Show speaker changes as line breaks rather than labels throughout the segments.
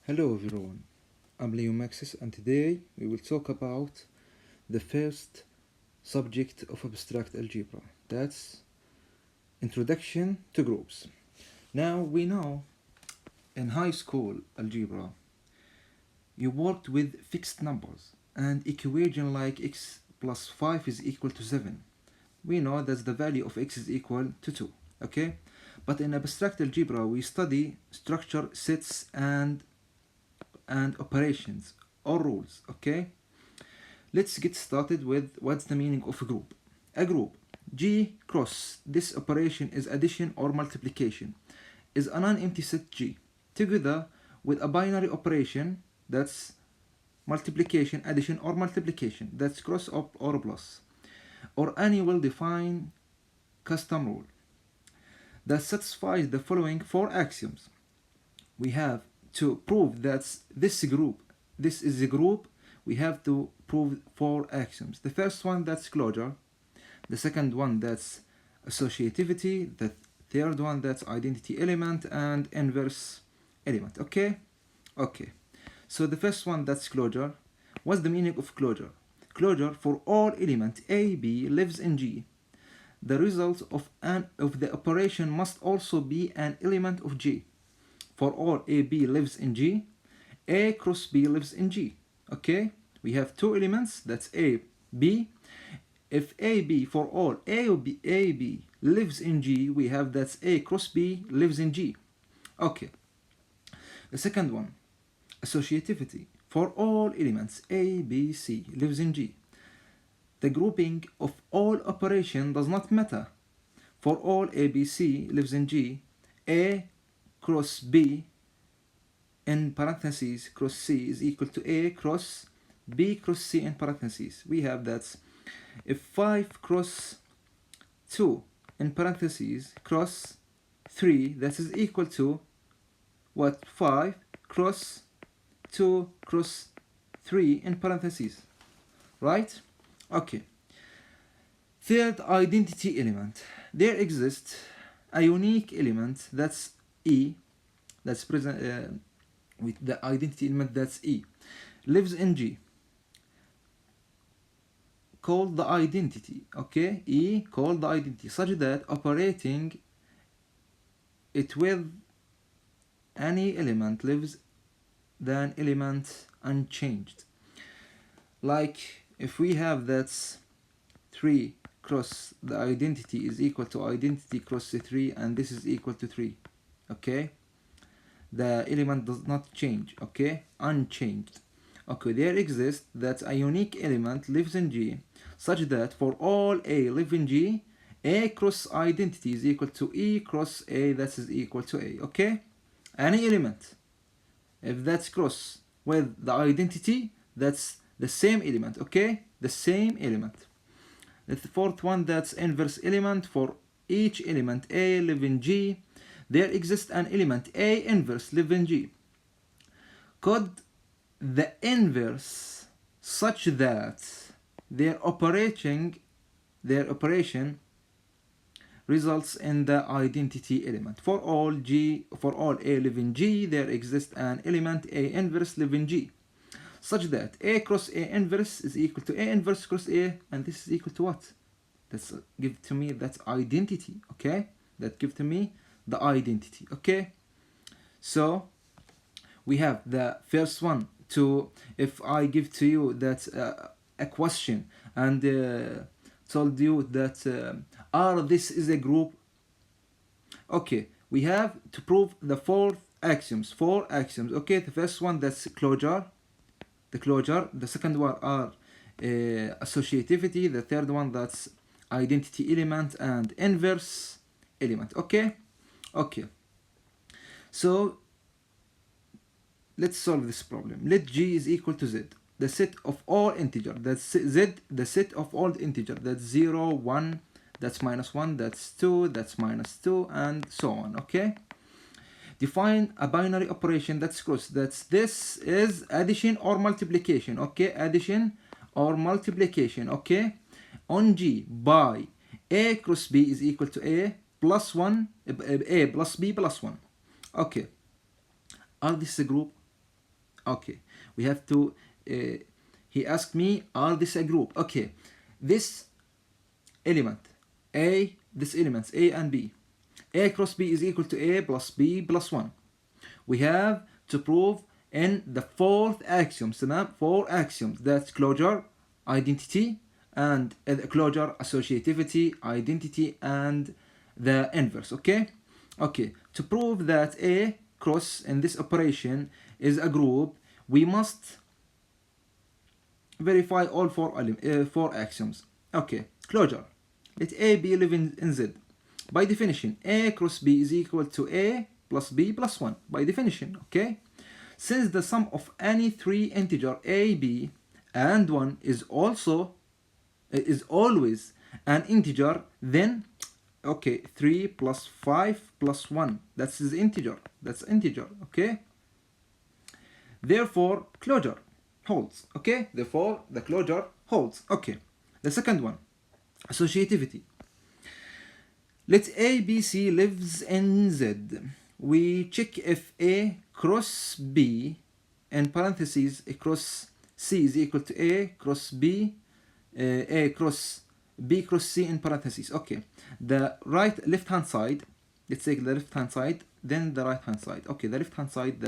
Hello everyone, I'm Leo Maxis and today we will talk about the first subject of abstract algebra, that's introduction to groups. Now we know in high school algebra you worked with fixed numbers and equation like x plus 5 is equal to 7. We know that the value of x is equal to 2, okay? But in abstract algebra we study structure, sets and operations or rules, okay? Let's get started with what's the meaning of a group. A group, G cross, this operation is addition or multiplication, is a non-empty set G, together with a binary operation, that's multiplication, addition or multiplication, that's cross or plus, or any well-defined custom rule that satisfies the following four axioms. We have to prove that this is a group, we have to prove four axioms. The first one, that's closure. The second one, that's associativity. The third one, that's identity element and inverse element. Okay? So the first one, that's closure. What's the meaning of closure? Closure, for all element A, B lives in G, the result of the operation must also be an element of G. For all A, B lives in G, A cross B lives in G. Okay? We have two elements, that's A, B. If A, B, for all A, B lives in G, we have that's A cross B lives in G. Okay. The second one, associativity. For all elements A, B, C lives in G, the grouping of all operation does not matter. For all A, B, C lives in G, A cross B in parentheses cross C is equal to A cross B cross C in parentheses. We have that if 5 cross 2 in parentheses cross 3, that is equal to what? 5 cross 2 cross 3 in parentheses, right? Okay. Third, identity element. There exists a unique element, that's E, that's present with the identity element, that's E, lives in G, called the identity, okay? E called the identity, such that operating it with any element lives than element unchanged. Like if we have that's 3 cross the identity is equal to identity cross 3, and this is equal to 3, okay? The element does not change, okay? Unchanged. Okay, there exists that a unique element lives in G, such that for all A live in G, A cross identity is equal to E cross A, that is equal to A, okay? Any element, if that's cross with the identity, that's the same element, okay? The same element. The fourth one, that's inverse element. For each element A live in G, there exists an element A inverse live in G. Could the inverse such that their operation results in the identity element. For all A live in G, there exists an element A inverse live in G, such that A cross A inverse is equal to A inverse cross A, and this is equal to what? That's give to me that's identity, okay? That give to me the identity, okay? So we have the first one. To if I give to you that a question and told you that this is a group, okay, we have to prove the four axioms, okay? The first one, that's closure. The second one are associativity. The third one, that's identity element and inverse element, okay? So let's solve this problem. Let G is equal to Z, the set of all integer, that's Z, the set of all integer, that's 0, 1, that's minus 1, that's 2, that's minus 2, and so on, okay? Define a binary operation that's cross, this is addition or multiplication, okay? Addition or multiplication, okay? On G by A cross B is equal to A plus 1, A plus B plus 1, okay? Are this a group? Okay, we have to, he asked me, are this a group? Okay, this element, A, this elements A and B, A cross B is equal to A plus B plus 1. We have to prove in the fourth axiom, four axioms, that's closure, identity, and closure, associativity, identity, and the inverse. Okay, okay, to prove that A cross in this operation is a group, we must verify all four axioms. Okay, closure, let A be living in Z. By definition, A cross B is equal to A plus B plus 1, by definition. Okay, since the sum of any three integer A, B, and 1 is always an integer, then okay, 3 plus 5 plus 1, that's integer, okay, therefore closure holds. Okay, therefore the closure holds. Okay, the second one, associativity. Let A, B, C lives in Z. We check if A cross B in parentheses cross C is equal to A cross B, A cross B cross C in parentheses. Okay, the left hand side, let's take the left hand side, then the right hand side. Okay, the left hand side,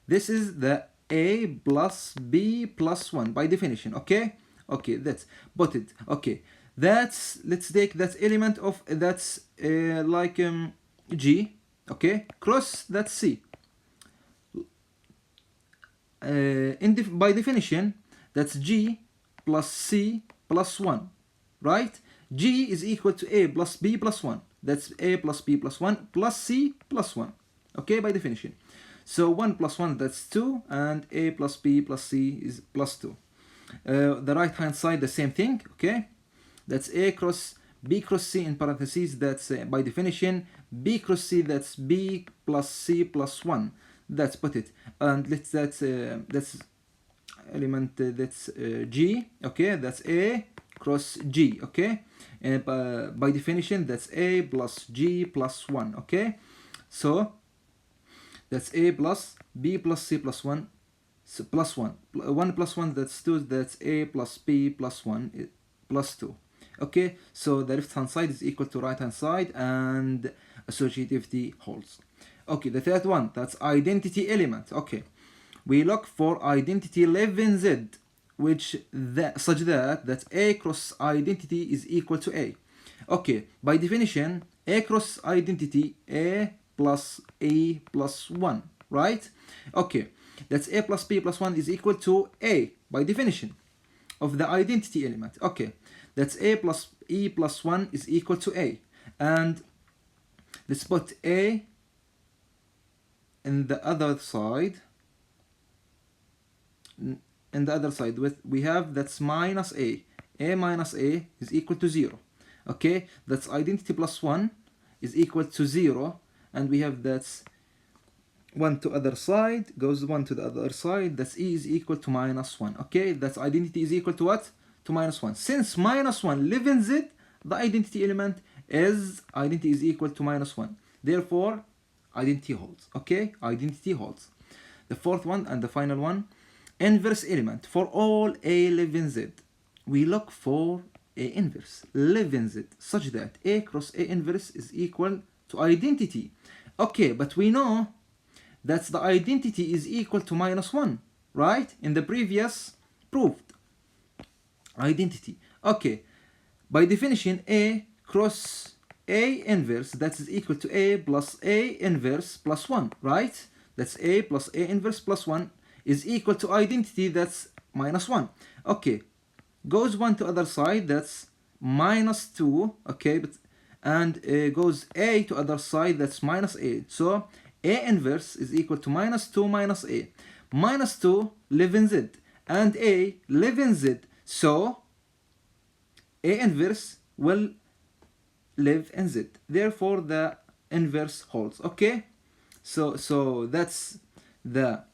this is the A plus B plus 1 by definition. Okay, okay, that's put it. Okay, let's take that element of like G. Okay, cross that's C. By definition, that's G plus C plus 1, right? G is equal to A plus B plus 1. That's A plus B plus 1 plus C plus 1. Okay, by definition. So 1 plus 1, that's 2, and A plus B plus C is plus 2. The right hand side, the same thing. Okay, that's A cross B cross C in parentheses, that's by definition B cross C, that's B plus C plus 1. That's put it, and that's element, that's G. Okay, that's A cross G. Okay, and by definition that's A plus G plus 1. Okay, so that's A plus B plus C plus 1, so plus 1. 1 plus 1, that's 2, that's A plus B plus 1 plus 2. Okay, so the left hand side is equal to right hand side, and associativity holds. Okay, the third one, that's identity element. Okay, we look for identity live in Z, such that A cross identity is equal to A. Okay, by definition, A cross identity A plus A plus 1, right? Okay, that's A plus B plus 1 is equal to A by definition of the identity element. Okay, that's A plus E plus 1 is equal to A, and let's put A in the other side. In the other side, we have that's minus A. A minus A is equal to 0. Okay, that's identity plus 1 is equal to 0, and we have that's 1 to other side, goes 1 to the other side, that's E is equal to minus 1. Okay, that's identity is equal to what? To minus 1. Since minus 1 live in Z, the identity element is identity is equal to minus 1. Therefore, identity holds. Okay, identity holds. The fourth one and the final one, inverse element. For all A live in Z, we look for A inverse live in Z such that A cross A inverse is equal to identity. Okay, but we know that the identity is equal to minus 1, right? In the previous proved identity. Okay, by definition, A cross A inverse, that is equal to A plus A inverse plus 1, right? That's A plus A inverse plus 1 is equal to identity, that's minus 1. Okay, goes 1 to other side, that's minus 2. Okay, and goes A to other side, that's minus A. So A inverse is equal to minus 2 minus A. Minus 2 live in Z, and A live in Z. So A inverse will live in Z. Therefore, the inverse holds. Okay, so that's the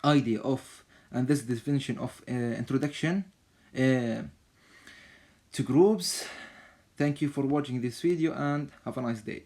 idea of, and this definition of introduction to groups. Thank you for watching this video, and have a nice day.